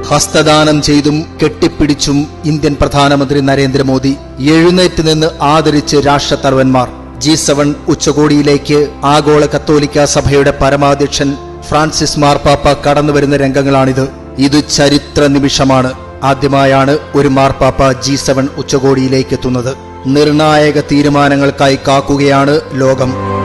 ഹസ്തദാനം ചെയ്തും കെട്ടിപ്പിടിച്ചും ഇന്ത്യൻ പ്രധാനമന്ത്രി നരേന്ദ്രമോദി എഴുന്നേറ്റ് നിന്ന് ആദരിച്ച് രാഷ്ട്രത്തലവന്മാർ. G7 ഉച്ചകോടിയിലേക്ക് ആഗോള കത്തോലിക്ക സഭയുടെ പരമാധ്യക്ഷൻ ഫ്രാൻസിസ് മാർപ്പാപ്പ കടന്നുവരുന്ന രംഗങ്ങളാണിത്. ഇത് ചരിത്ര നിമിഷമാണ്. ആദ്യമായാണ് ഒരു മാർപ്പാപ്പ G7 ഉച്ചകോടിയിലേക്ക് എത്തുന്നത്. നിർണായക തീരുമാനങ്ങൾക്കായി കാക്കുകയാണ് ലോകം.